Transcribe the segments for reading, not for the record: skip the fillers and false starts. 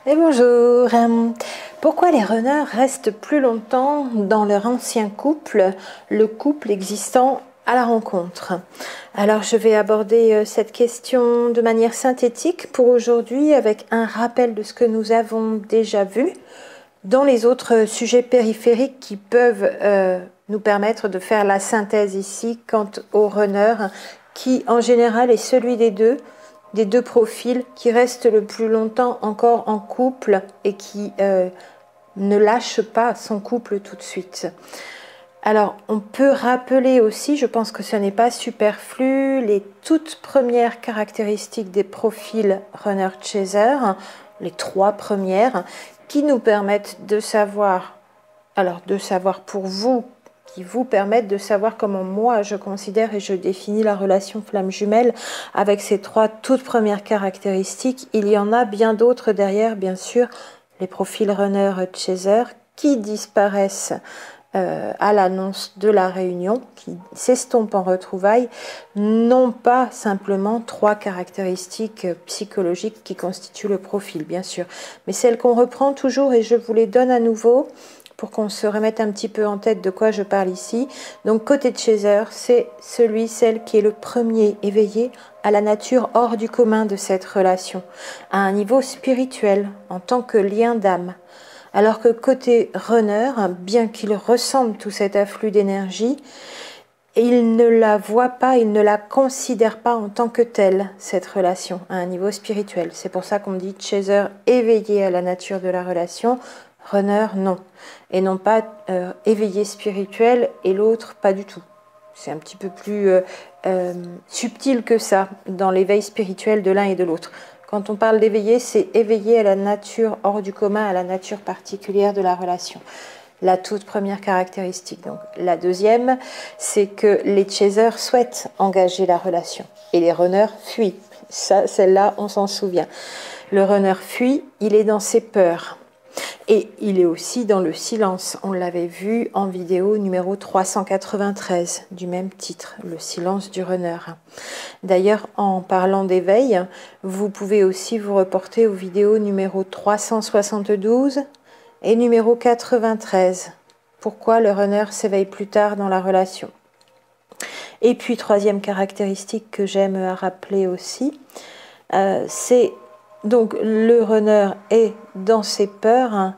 Et bonjour. Pourquoi les runners restent plus longtemps dans leur ancien couple, le couple existant à la rencontre? Alors je vais aborder cette question de manière synthétique pour aujourd'hui avec un rappel de ce que nous avons déjà vu dans les autres sujets périphériques qui peuvent nous permettre de faire la synthèse ici quant au runner qui en général est celui des deux profils qui reste le plus longtemps encore en couple et qui ne lâche pas son couple tout de suite. Alors, on peut rappeler aussi, je pense que ce n'est pas superflu, les toutes premières caractéristiques des profils runner-chaser, les 3 premières, qui nous permettent de savoir, alors de savoir pour vous, qui vous permettent de savoir comment moi je considère et je définis la relation flamme jumelle avec ces 3 toutes premières caractéristiques. Il y en a bien d'autres derrière, bien sûr, les profils runner-chaser qui disparaissent à l'annonce de la réunion, qui s'estompent en retrouvailles, non pas simplement 3 caractéristiques psychologiques qui constituent le profil, bien sûr, mais celles qu'on reprend toujours et je vous les donne à nouveau pour qu'on se remette un petit peu en tête de quoi je parle ici. Donc côté chaser, c'est celle qui est le premier éveillé à la nature hors du commun de cette relation, à un niveau spirituel, en tant que lien d'âme. Alors que côté runner, bien qu'il ressente tout cet afflux d'énergie, il ne la voit pas, il ne la considère pas en tant que telle, cette relation, à un niveau spirituel. C'est pour ça qu'on dit chaser éveillé à la nature de la relation, runner non. Et non pas éveillé spirituel et l'autre pas du tout. C'est un petit peu plus subtil que ça dans l'éveil spirituel de l'un et de l'autre. Quand on parle d'éveiller, c'est éveiller à la nature hors du commun, à la nature particulière de la relation. La toute première caractéristique. Donc, la deuxième, c'est que les chasers souhaitent engager la relation et les runners fuient. Ça, celle-là, on s'en souvient. Le runner fuit, il est dans ses peurs. Et il est aussi dans le silence. On l'avait vu en vidéo numéro 393 du même titre, le silence du runner. D'ailleurs, en parlant d'éveil, vous pouvez aussi vous reporter aux vidéos numéro 372 et numéro 93. Pourquoi le runner s'éveille plus tard dans la relation? Et puis, troisième caractéristique que j'aime rappeler aussi, c'est donc le runner est dans ses peurs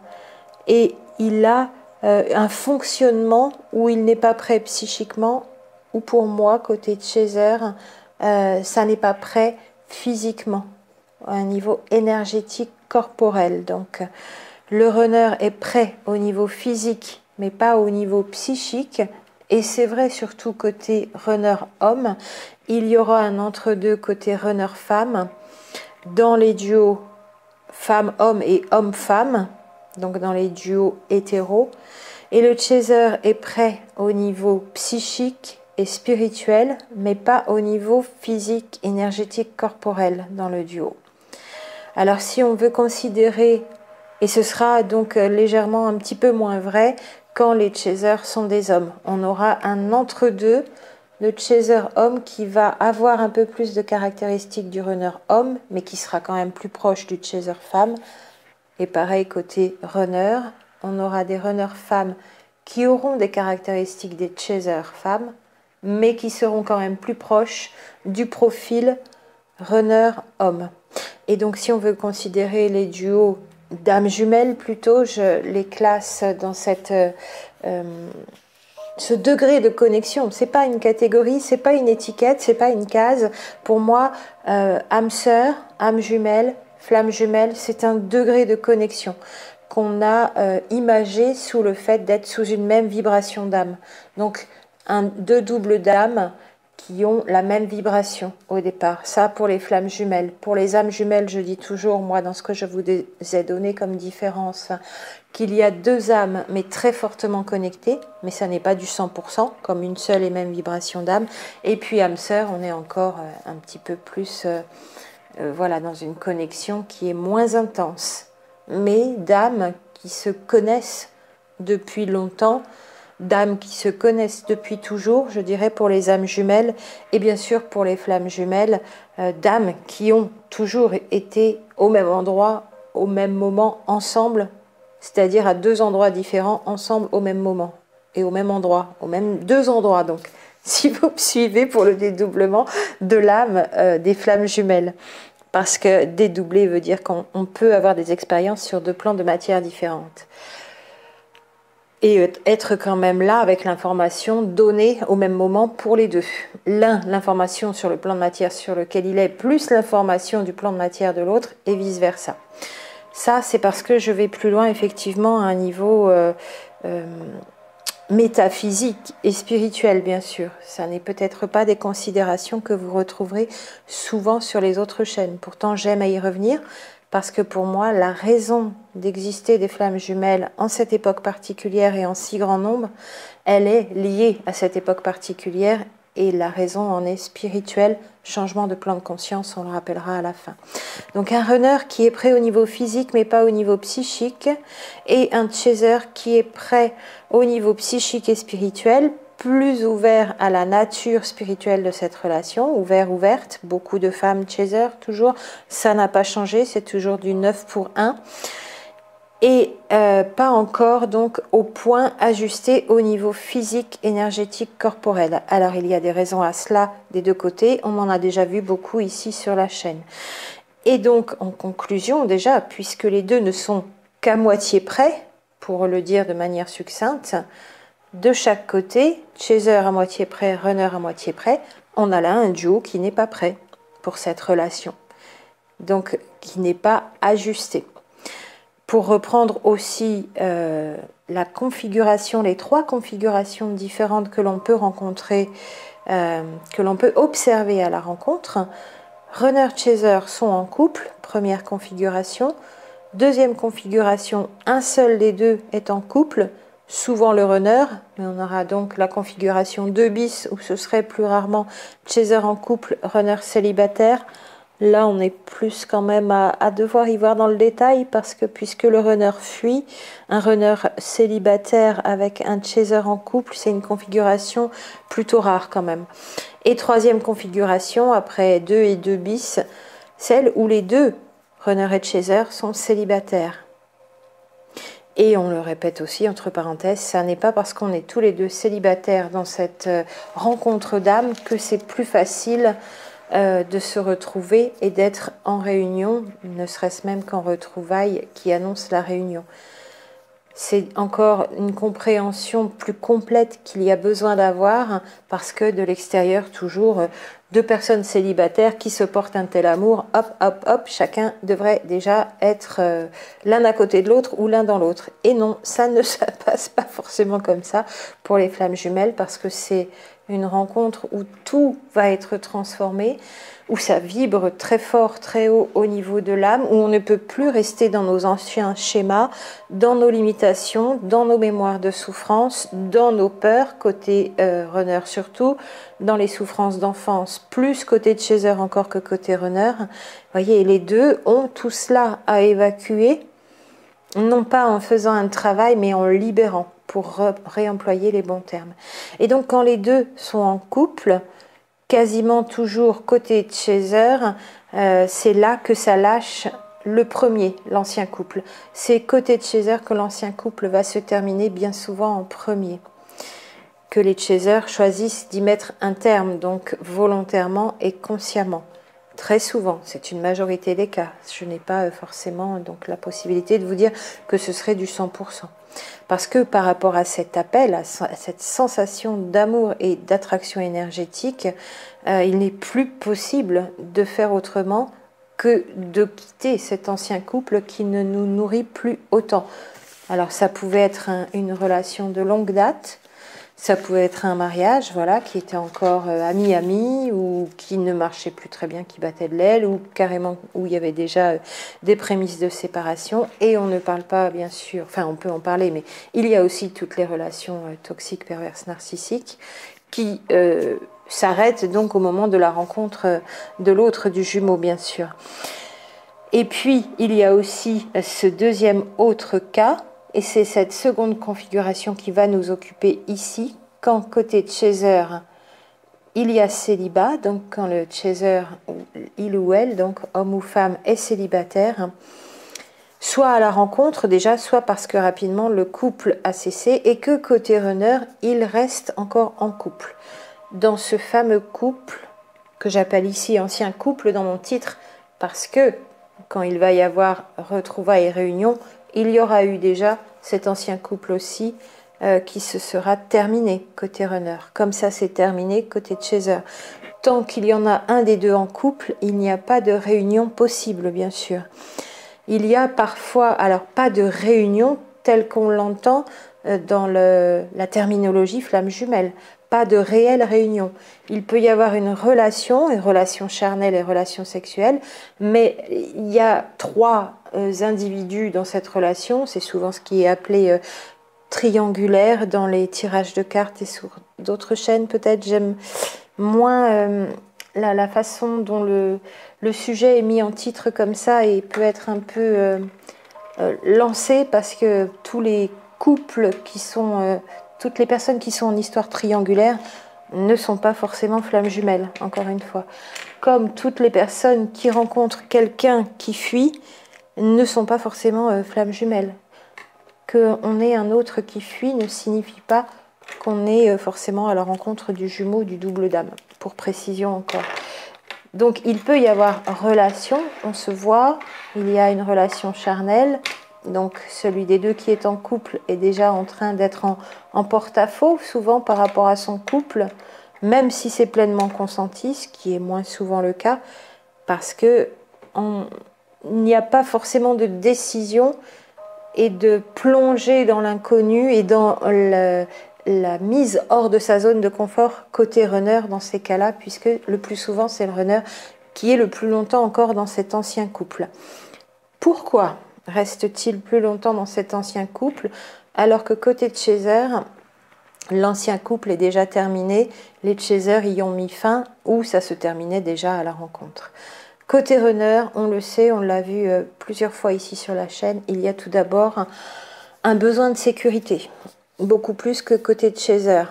et il a un fonctionnement où il n'est pas prêt psychiquement, ou pour moi, côté chaser, ça n'est pas prêt physiquement, à un niveau énergétique corporel. Donc, le runner est prêt au niveau physique, mais pas au niveau psychique. Et c'est vrai surtout côté runner homme, il y aura un entre-deux côté runner femme, dans les duos femme-homme et homme-femme, donc dans les duos hétéros. Et le chaser est prêt au niveau psychique et spirituel, mais pas au niveau physique, énergétique, corporel dans le duo. Alors si on veut considérer, et ce sera donc légèrement un petit peu moins vrai quand les chasers sont des hommes, on aura un entre-deux, le chaser homme qui va avoir un peu plus de caractéristiques du runner homme, mais qui sera quand même plus proche du chaser femme. Et pareil côté runner, on aura des runners femmes qui auront des caractéristiques des chasers femmes, mais qui seront quand même plus proches du profil runner homme. Et donc si on veut considérer les duos dames jumelles plutôt, je les classe dans ce degré de connexion. C'est pas une catégorie, c'est pas une étiquette, c'est pas une case. Pour moi, âme sœur, âme jumelle, flamme jumelle, c'est un degré de connexion qu'on a imagé sous le fait d'être sous une même vibration d'âme. Donc, deux doubles d'âme qui ont la même vibration au départ. Ça pour les flammes jumelles. Pour les âmes jumelles, je dis toujours, moi, dans ce que je vous ai donné comme différence, qu'il y a deux âmes, mais très fortement connectées, mais ça n'est pas du 100%, comme une seule et même vibration d'âme. Et puis âme sœur, on est encore un petit peu plus voilà, dans une connexion qui est moins intense, mais d'âmes qui se connaissent depuis longtemps, d'âmes qui se connaissent depuis toujours, je dirais pour les âmes jumelles, et bien sûr pour les flammes jumelles, d'âmes qui ont toujours été au même endroit, au même moment ensemble, c'est-à-dire à deux endroits différents ensemble au même moment et au même endroit, au même deux endroits donc. Si vous me suivez pour le dédoublement de l'âme des flammes jumelles. Parce que dédoubler veut dire qu'on peut avoir des expériences sur deux plans de matière différentes. Et être quand même là avec l'information donnée au même moment pour les deux. L'un, l'information sur le plan de matière sur lequel il est, plus l'information du plan de matière de l'autre, et vice-versa. Ça, c'est parce que je vais plus loin, effectivement, à un niveau métaphysique et spirituel, bien sûr. Ça n'est peut-être pas des considérations que vous retrouverez souvent sur les autres chaînes. Pourtant, j'aime à y revenir, parce que pour moi, la raison d'exister des flammes jumelles en cette époque particulière et en si grand nombre, elle est liée à cette époque particulière et la raison en est spirituelle, changement de plan de conscience, on le rappellera à la fin. Donc un runner qui est prêt au niveau physique mais pas au niveau psychique, et un chaser qui est prêt au niveau psychique et spirituel, plus ouvert à la nature spirituelle de cette relation, ouverte, beaucoup de femmes chaser toujours, ça n'a pas changé, c'est toujours du 9 pour 1, et pas encore donc au point ajusté au niveau physique, énergétique, corporel. Alors il y a des raisons à cela des deux côtés, on en a déjà vu beaucoup ici sur la chaîne. Et donc en conclusion déjà, puisque les deux ne sont qu'à moitié près, pour le dire de manière succincte, de chaque côté, chaser à moitié près, runner à moitié près, on a là un duo qui n'est pas prêt pour cette relation, donc qui n'est pas ajusté. Pour reprendre aussi la configuration, les trois configurations différentes que l'on peut rencontrer, que l'on peut observer à la rencontre, runner-chaser sont en couple, première configuration. Deuxième configuration, un seul des deux est en couple, souvent le runner, mais on aura donc la configuration 2 bis où ce serait plus rarement chaser en couple, runner célibataire. Là, on est plus quand même à devoir y voir dans le détail parce que puisque le runner fuit, un runner célibataire avec un chaser en couple, c'est une configuration plutôt rare quand même. Et troisième configuration, après 2 et 2 bis, celle où les deux, runner et chaser, sont célibataires. Et on le répète aussi, entre parenthèses, ça n'est pas parce qu'on est tous les deux célibataires dans cette rencontre d'âme que c'est plus facile de se retrouver et d'être en réunion, ne serait-ce même qu'en retrouvailles qui annoncent la réunion. C'est encore une compréhension plus complète qu'il y a besoin d'avoir parce que de l'extérieur, toujours, deux personnes célibataires qui se portent un tel amour, hop, hop, hop, chacun devrait déjà être l'un à côté de l'autre ou l'un dans l'autre. Et non, ça ne se passe pas forcément comme ça pour les flammes jumelles parce que c'est une rencontre où tout va être transformé, où ça vibre très fort, très haut au niveau de l'âme, où on ne peut plus rester dans nos anciens schémas, dans nos limitations, dans nos mémoires de souffrance, dans nos peurs, côté runner surtout, dans les souffrances d'enfance, plus côté chaser encore que côté runner. Vous voyez, les deux ont tout cela à évacuer, non pas en faisant un travail, mais en libérant, pour réemployer les bons termes. Et donc quand les deux sont en couple, quasiment toujours côté chaser, c'est là que ça lâche le premier, l'ancien couple. C'est côté chaser que l'ancien couple va se terminer bien souvent en premier. Que les chasers choisissent d'y mettre un terme, donc volontairement et consciemment. Très souvent, c'est une majorité des cas. Je n'ai pas forcément donc la possibilité de vous dire que ce serait du 100%. Parce que par rapport à cet appel, à cette sensation d'amour et d'attraction énergétique, il n'est plus possible de faire autrement que de quitter cet ancien couple qui ne nous nourrit plus autant. Alors ça pouvait être une relation de longue date, ça pouvait être un mariage, voilà, qui était encore ami-ami ou qui ne marchait plus très bien, qui battait de l'aile ou carrément où il y avait déjà des prémices de séparation. Et on ne parle pas, bien sûr, enfin on peut en parler, mais il y a aussi toutes les relations toxiques, perverses, narcissiques qui s'arrêtent donc au moment de la rencontre de l'autre, du jumeau, bien sûr. Et puis, il y a aussi ce deuxième autre cas, et c'est cette seconde configuration qui va nous occuper ici, quand côté chaser, il y a célibat, donc quand le chaser, il ou elle, donc homme ou femme, est célibataire, soit à la rencontre déjà, soit parce que rapidement le couple a cessé et que côté runner, il reste encore en couple. Dans ce fameux couple, que j'appelle ici ancien couple dans mon titre, parce que quand il va y avoir retrouvailles et réunions, il y aura eu déjà cet ancien couple aussi qui se sera terminé côté runner. Comme ça c'est terminé côté chaser. Tant qu'il y en a un des deux en couple, il n'y a pas de réunion possible, bien sûr. Il y a parfois, alors pas de réunion telle qu'on l'entend dans la terminologie flamme jumelle, pas de réelle réunion. Il peut y avoir une relation charnelle et relation sexuelle, mais il y a trois individus dans cette relation, c'est souvent ce qui est appelé triangulaire dans les tirages de cartes et sur d'autres chaînes peut-être. J'aime moins la façon dont le sujet est mis en titre comme ça et peut être un peu lancé parce que tous les couples qui sont, toutes les personnes qui sont en histoire triangulaire ne sont pas forcément flammes jumelles, encore une fois. Comme toutes les personnes qui rencontrent quelqu'un qui fuit ne sont pas forcément flammes jumelles. Qu'on ait un autre qui fuit ne signifie pas qu'on est forcément à la rencontre du jumeau, du double dame, pour précision encore. Donc il peut y avoir relation, on se voit, il y a une relation charnelle, donc celui des deux qui est en couple est déjà en train d'être en porte-à-faux, souvent par rapport à son couple, même si c'est pleinement consenti, ce qui est moins souvent le cas, parce que il n'y a pas forcément de décision et de plonger dans l'inconnu et dans la mise hors de sa zone de confort côté runner dans ces cas-là, puisque le plus souvent c'est le runner qui est le plus longtemps encore dans cet ancien couple. Pourquoi reste-t-il plus longtemps dans cet ancien couple alors que côté de chaser, l'ancien couple est déjà terminé, les chasers y ont mis fin ou ça se terminait déjà à la rencontre? Côté runner, on le sait, on l'a vu plusieurs fois ici sur la chaîne, il y a tout d'abord un besoin de sécurité, beaucoup plus que côté de chaser,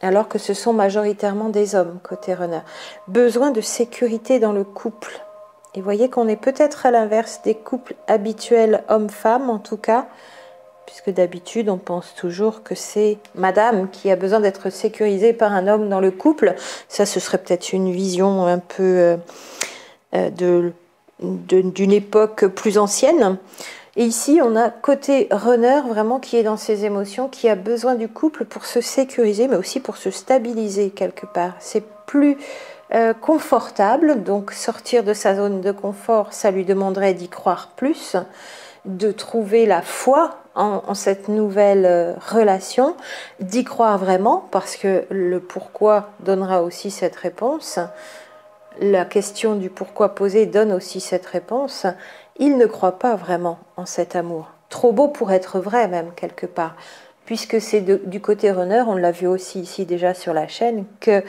alors que ce sont majoritairement des hommes côté runner. Besoin de sécurité dans le couple. Et voyez qu'on est peut-être à l'inverse des couples habituels homme-femme en tout cas, puisque d'habitude on pense toujours que c'est madame qui a besoin d'être sécurisée par un homme dans le couple. Ça, ce serait peut-être une vision un peu d'une époque plus ancienne. Et ici, on a côté runner vraiment qui est dans ses émotions, qui a besoin du couple pour se sécuriser, mais aussi pour se stabiliser quelque part. C'est plus confortable, donc sortir de sa zone de confort, ça lui demanderait d'y croire plus, de trouver la foi en cette nouvelle relation, d'y croire vraiment, parce que le pourquoi donnera aussi cette réponse. La question du pourquoi posé donne aussi cette réponse. Il ne croit pas vraiment en cet amour. Trop beau pour être vrai même, quelque part. Puisque c'est du côté runner, on l'a vu aussi ici déjà sur la chaîne, que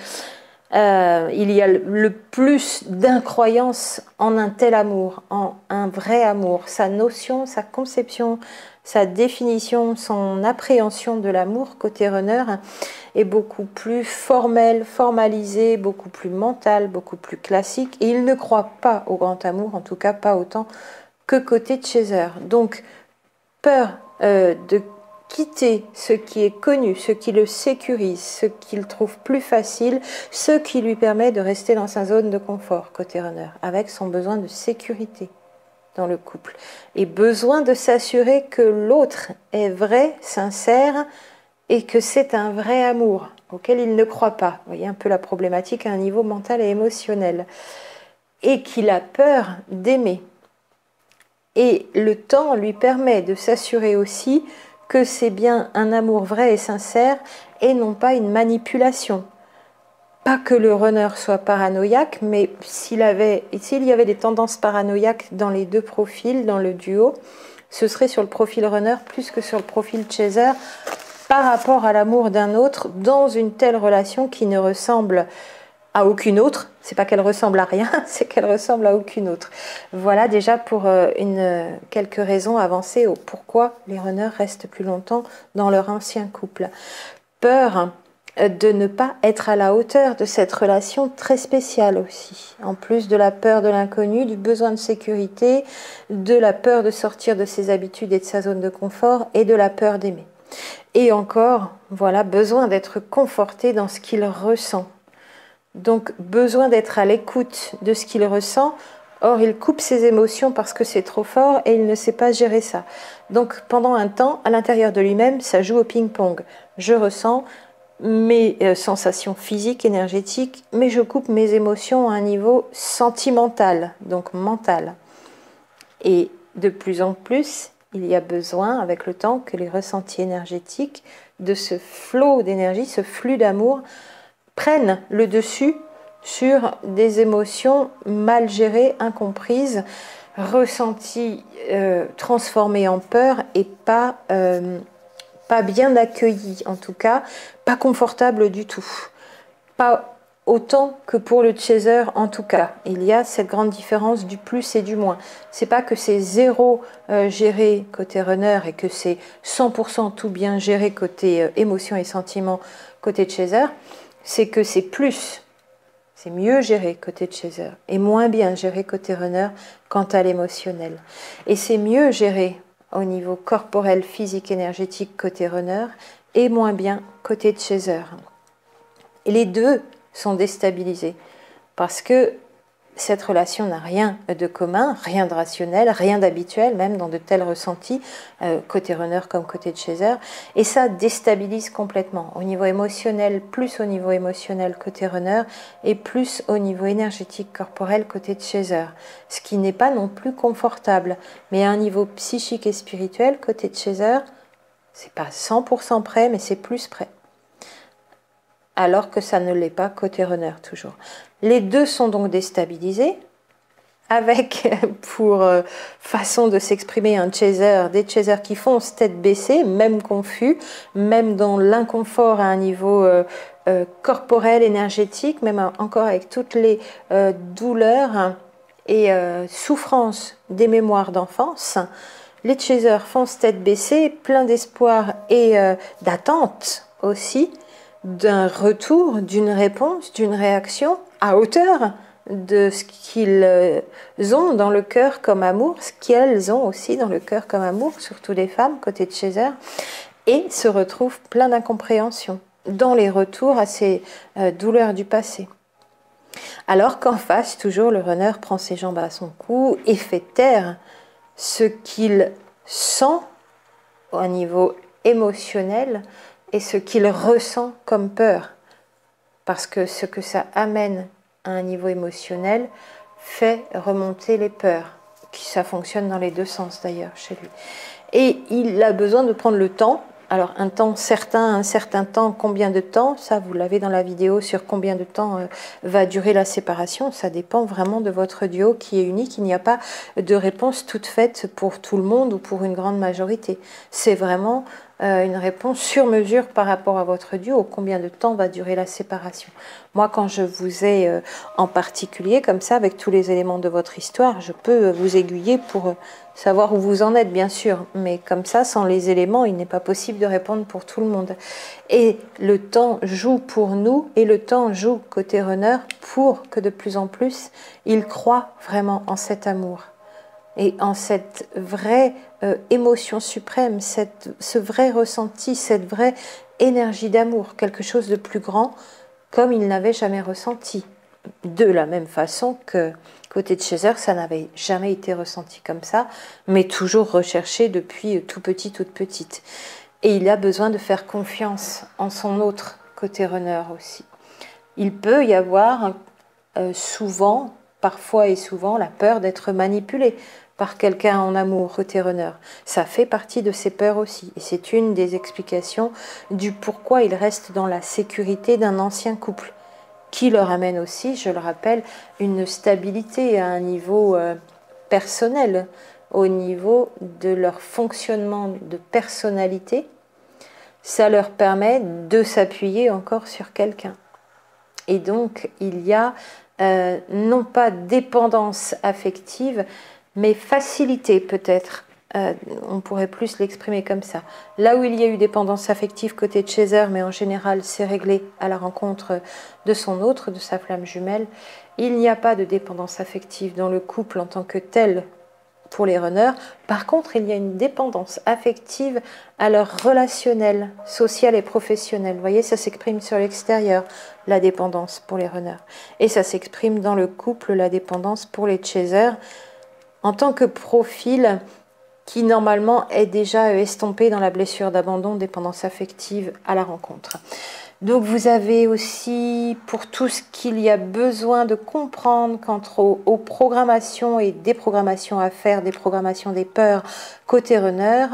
il y a le plus d'incroyance en un tel amour, en un vrai amour. Sa notion, sa conception, sa définition, son appréhension de l'amour côté runner est beaucoup plus formelle, formalisée, beaucoup plus mentale, beaucoup plus classique. Et il ne croit pas au grand amour, en tout cas pas autant que côté de chaser. Donc, peur de quitter ce qui est connu, ce qui le sécurise, ce qu'il trouve plus facile, ce qui lui permet de rester dans sa zone de confort côté runner, avec son besoin de sécurité dans le couple. Et besoin de s'assurer que l'autre est vrai, sincère, et que c'est un vrai amour auquel il ne croit pas. Vous voyez un peu la problématique à un niveau mental et émotionnel. Et qu'il a peur d'aimer. Et le temps lui permet de s'assurer aussi que c'est bien un amour vrai et sincère et non pas une manipulation. Pas que le runner soit paranoïaque, mais s'il y avait des tendances paranoïaques dans les deux profils, dans le duo, ce serait sur le profil runner plus que sur le profil chaser par rapport à l'amour d'un autre dans une telle relation qui ne ressemble à aucune autre. C'est pas qu'elle ressemble à rien, c'est qu'elle ressemble à aucune autre. Voilà déjà pour quelques raisons avancées au pourquoi les runners restent plus longtemps dans leur ancien couple. Peur de ne pas être à la hauteur de cette relation très spéciale aussi. En plus de la peur de l'inconnu, du besoin de sécurité, de la peur de sortir de ses habitudes et de sa zone de confort et de la peur d'aimer. Et encore, voilà, besoin d'être conforté dans ce qu'il ressent. Donc, besoin d'être à l'écoute de ce qu'il ressent. Or, il coupe ses émotions parce que c'est trop fort et il ne sait pas gérer ça. Donc, pendant un temps, à l'intérieur de lui-même, ça joue au ping-pong. Je ressens mes sensations physiques, énergétiques, mais je coupe mes émotions à un niveau sentimental, donc mental. Et de plus en plus, il y a besoin, avec le temps, que les ressentis énergétiques de ce flot d'énergie, ce flux d'amour, prennent le dessus sur des émotions mal gérées, incomprises, ressenties, transformées en peur et pas bien accueillies, en tout cas, pas confortables du tout. Pas autant que pour le chaser, en tout cas. Il y a cette grande différence du plus et du moins. C'est pas que c'est zéro géré côté runner et que c'est 100% tout bien géré côté émotion et sentiment côté chaser. C'est que c'est plus, c'est mieux géré côté chaser et moins bien géré côté runner quant à l'émotionnel. Et c'est mieux géré au niveau corporel, physique, énergétique côté runner et moins bien côté chaser. Et les deux sont déstabilisés parce que cette relation n'a rien de commun, rien de rationnel, rien d'habituel, même dans de tels ressentis, côté runner comme côté chaser, et ça déstabilise complètement, au niveau émotionnel, plus au niveau émotionnel côté runner, et plus au niveau énergétique corporel côté chaser, ce qui n'est pas non plus confortable, mais à un niveau psychique et spirituel côté chaser, c'est pas 100% prêt, mais c'est plus prêt. Alors que ça ne l'est pas côté runner toujours. Les deux sont donc déstabilisés, avec pour façon de s'exprimer un chaser, des chasers qui foncent tête baissée, même confus, même dans l'inconfort à un niveau corporel, énergétique, même encore avec toutes les douleurs et souffrances des mémoires d'enfance. Les chasers foncent tête baissée, plein d'espoir et d'attente aussi, d'un retour, d'une réponse, d'une réaction à hauteur de ce qu'ils ont dans le cœur comme amour, ce qu'elles ont aussi dans le cœur comme amour, surtout les femmes côté de chaser, et se retrouvent plein d'incompréhension dans les retours à ces douleurs du passé. Alors qu'en face, toujours, le runner prend ses jambes à son cou et fait taire ce qu'il sent au niveau émotionnel et ce qu'il ressent comme peur. Parce que ce que ça amène à un niveau émotionnel fait remonter les peurs. Ça fonctionne dans les deux sens d'ailleurs chez lui. Et il a besoin de prendre le temps. Alors un temps certain, un certain temps, combien de temps, ça vous l'avez dans la vidéo sur combien de temps va durer la séparation, ça dépend vraiment de votre duo qui est unique, il n'y a pas de réponse toute faite pour tout le monde ou pour une grande majorité. C'est vraiment une réponse sur mesure par rapport à votre duo, combien de temps va durer la séparation. Moi quand je vous ai en particulier comme ça avec tous les éléments de votre histoire, je peux vous aiguiller pour savoir où vous en êtes bien sûr, mais comme ça sans les éléments il n'est pas possible de répondre pour tout le monde. Et le temps joue pour nous et le temps joue côté runner pour que de plus en plus il croit vraiment en cet amour et en cette vraie émotion suprême, ce vrai ressenti, cette vraie énergie d'amour, quelque chose de plus grand comme il n'avait jamais ressenti. De la même façon que côté de chaser, ça n'avait jamais été ressenti comme ça, mais toujours recherché depuis tout petit, toute petite. Et il a besoin de faire confiance en son autre côté runner aussi. Il peut y avoir souvent, parfois et souvent, la peur d'être manipulé par quelqu'un en amour côté runner. Ça fait partie de ses peurs aussi. Et c'est une des explications du pourquoi il reste dans la sécurité d'un ancien couple, qui leur amène aussi, je le rappelle, une stabilité à un niveau personnel, au niveau de leur fonctionnement de personnalité. Ça leur permet de s'appuyer encore sur quelqu'un. Et donc, il y a non pas dépendance affective, mais facilité peut-être On pourrait plus l'exprimer comme ça. Là où il y a eu dépendance affective côté Chaser, mais en général c'est réglé à la rencontre de son autre, de sa flamme jumelle, il n'y a pas de dépendance affective dans le couple en tant que tel pour les runners. Par contre, il y a une dépendance affective à leur relationnel, social et professionnel. Vous voyez, ça s'exprime sur l'extérieur, la dépendance pour les runners. Et ça s'exprime dans le couple, la dépendance pour les chasers, en tant que profil qui normalement est déjà estompé dans la blessure d'abandon, dépendance affective à la rencontre. Donc vous avez aussi, pour tout ce qu'il y a besoin de comprendre quant aux programmations et déprogrammations à faire, des programmations des peurs côté runner,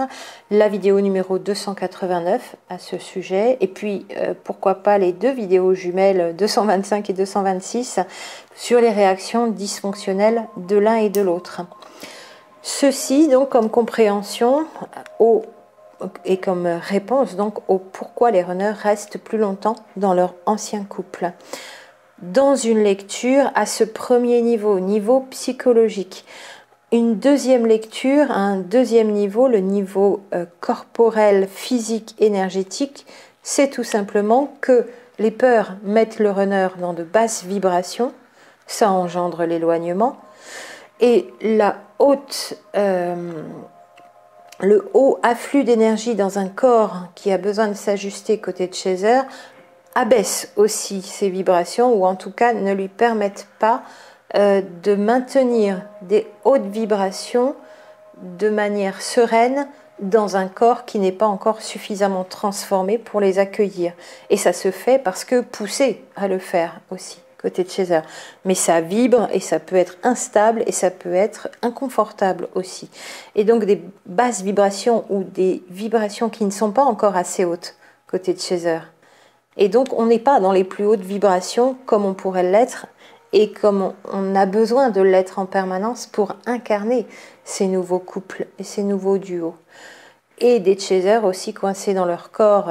la vidéo numéro 289 à ce sujet, et puis pourquoi pas les deux vidéos jumelles 225 et 226 sur les réactions dysfonctionnelles de l'un et de l'autre. Ceci donc comme compréhension et comme réponse donc au pourquoi les runners restent plus longtemps dans leur ancien couple. Dans une lecture à ce premier niveau psychologique, une deuxième lecture à un deuxième niveau, le niveau corporel, physique, énergétique, c'est tout simplement que les peurs mettent le runner dans de basses vibrations, ça engendre l'éloignement, et le haut afflux d'énergie dans un corps qui a besoin de s'ajuster côté de Chaser abaisse aussi ses vibrations, ou en tout cas ne lui permettent pas de maintenir des hautes vibrations de manière sereine dans un corps qui n'est pas encore suffisamment transformé pour les accueillir. Et ça se fait parce que poussé à le faire aussi côté de Chaser, mais ça vibre et ça peut être instable et ça peut être inconfortable aussi. Et donc des basses vibrations ou des vibrations qui ne sont pas encore assez hautes côté de Chaser. Et donc on n'est pas dans les plus hautes vibrations comme on pourrait l'être et comme on a besoin de l'être en permanence pour incarner ces nouveaux couples et ces nouveaux duos. Et des chasers aussi coincés dans leur corps,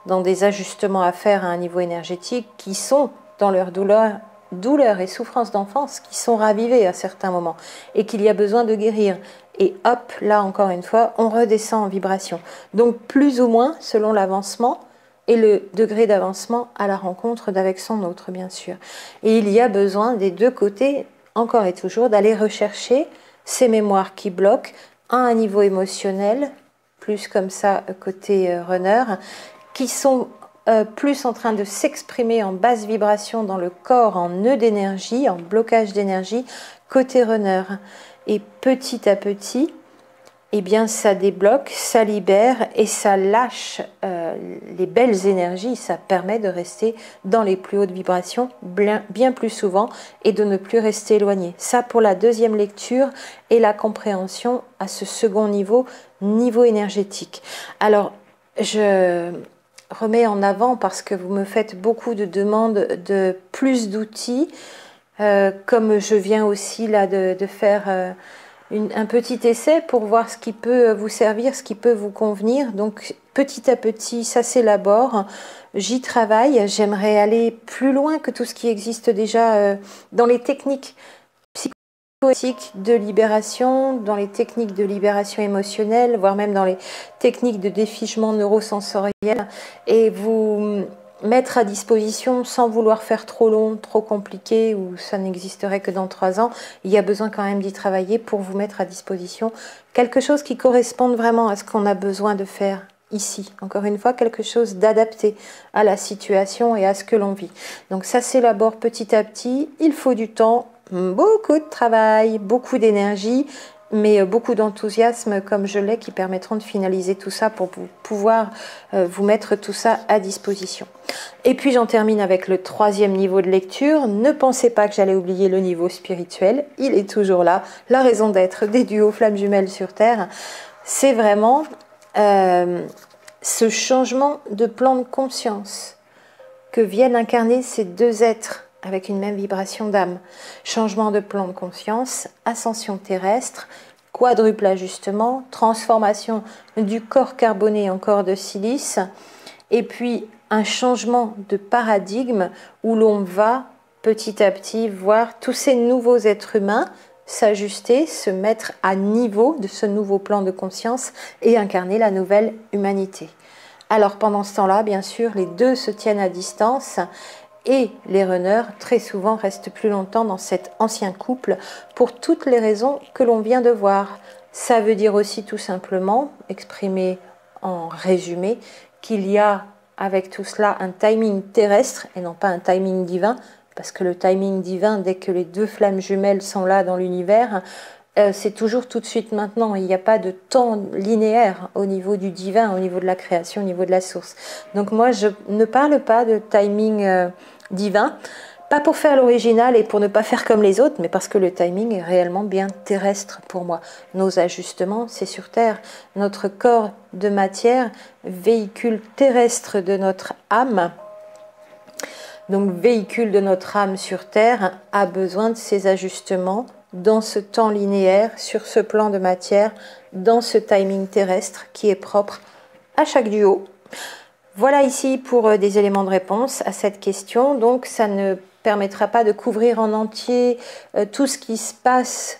dans des ajustements à faire à un niveau énergétique qui sont dans leur douleur et souffrance d'enfance qui sont ravivées à certains moments et qu'il y a besoin de guérir. Et hop, là encore une fois, on redescend en vibration. Donc plus ou moins selon l'avancement et le degré d'avancement à la rencontre d'avec son autre, bien sûr. Et il y a besoin des deux côtés, encore et toujours, d'aller rechercher ces mémoires qui bloquent à un niveau émotionnel, plus comme ça côté runner, qui sont plus en train de s'exprimer en basse vibration dans le corps, en nœud d'énergie, en blocage d'énergie, côté runner. Et petit à petit, eh bien, ça débloque, ça libère et ça lâche les belles énergies. Ça permet de rester dans les plus hautes vibrations bien plus souvent et de ne plus rester éloigné. Ça pour la deuxième lecture et la compréhension à ce second niveau énergétique. Alors, je remets en avant parce que vous me faites beaucoup de demandes de plus d'outils, comme je viens aussi là de faire un petit essai pour voir ce qui peut vous servir, ce qui peut vous convenir. Donc petit à petit, ça s'élabore, j'y travaille, j'aimerais aller plus loin que tout ce qui existe déjà dans les techniques psychologiques de libération, dans les techniques de libération émotionnelle, voire même dans les techniques de défichement neurosensoriel, et vous mettre à disposition sans vouloir faire trop long, trop compliqué, ou ça n'existerait que dans 3 ans. Il y a besoin quand même d'y travailler pour vous mettre à disposition quelque chose qui corresponde vraiment à ce qu'on a besoin de faire ici. Encore une fois, quelque chose d'adapté à la situation et à ce que l'on vit. Donc ça s'élabore petit à petit, il faut du temps, beaucoup de travail, beaucoup d'énergie, mais beaucoup d'enthousiasme comme je l'ai qui permettront de finaliser tout ça pour pouvoir vous mettre tout ça à disposition. Et puis j'en termine avec le 3e niveau de lecture. Ne pensez pas que j'allais oublier le niveau spirituel, il est toujours là. La raison d'être des duos flammes jumelles sur Terre, c'est vraiment ce changement de plan de conscience que viennent incarner ces deux êtres avec une même vibration d'âme. Changement de plan de conscience, ascension terrestre, quadruple ajustement, transformation du corps carboné en corps de silice, et puis un changement de paradigme où l'on va petit à petit voir tous ces nouveaux êtres humains s'ajuster, se mettre à niveau de ce nouveau plan de conscience et incarner la nouvelle humanité. Alors pendant ce temps-là, bien sûr, les deux se tiennent à distance et les runners, très souvent, restent plus longtemps dans cet ancien couple pour toutes les raisons que l'on vient de voir. Ça veut dire aussi tout simplement, exprimé en résumé, qu'il y a avec tout cela un timing terrestre et non pas un timing divin, parce que le timing divin, dès que les deux flammes jumelles sont là dans l'univers, c'est toujours tout de suite maintenant. Il n'y a pas de temps linéaire au niveau du divin, au niveau de la création, au niveau de la source. Donc moi, je ne parle pas de timing divin, pas pour faire l'original et pour ne pas faire comme les autres, mais parce que le timing est réellement bien terrestre pour moi. Nos ajustements, c'est sur Terre. Notre corps de matière, véhicule terrestre de notre âme, donc véhicule de notre âme sur Terre, a besoin de ces ajustements dans ce temps linéaire, sur ce plan de matière, dans ce timing terrestre qui est propre à chaque duo. Voilà ici pour des éléments de réponse à cette question. Donc ça ne permettra pas de couvrir en entier tout ce qui se passe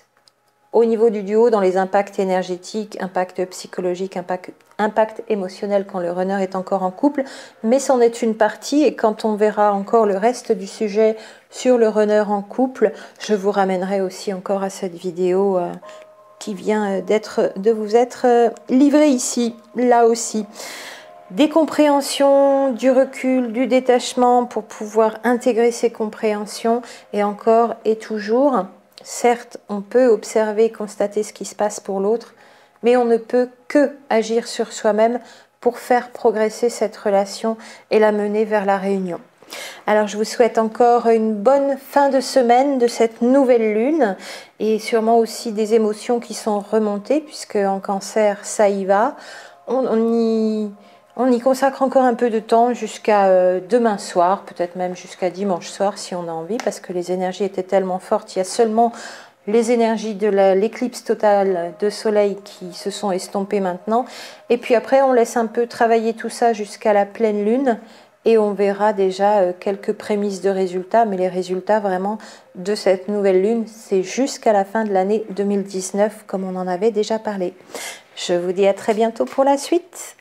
au niveau du duo dans les impacts énergétiques, impacts psychologiques, impact émotionnel quand le runner est encore en couple, mais c'en est une partie et quand on verra encore le reste du sujet sur le runner en couple, je vous ramènerai aussi encore à cette vidéo qui vient de vous être livrée ici, là aussi. Des compréhensions, du recul, du détachement pour pouvoir intégrer ces compréhensions et encore et toujours. Certes, on peut observer, constater ce qui se passe pour l'autre, mais on ne peut que agir sur soi-même pour faire progresser cette relation et la mener vers la réunion. Alors je vous souhaite encore une bonne fin de semaine de cette nouvelle lune et sûrement aussi des émotions qui sont remontées puisque en Cancer, ça y va. On y consacre encore un peu de temps jusqu'à demain soir, peut-être même jusqu'à dimanche soir si on a envie, parce que les énergies étaient tellement fortes. Il y a seulement les énergies de l'éclipse totale de soleil qui se sont estompées maintenant. Et puis après, on laisse un peu travailler tout ça jusqu'à la pleine lune et on verra déjà quelques prémices de résultats. Mais les résultats vraiment de cette nouvelle lune, c'est jusqu'à la fin de l'année 2019, comme on en avait déjà parlé. Je vous dis à très bientôt pour la suite.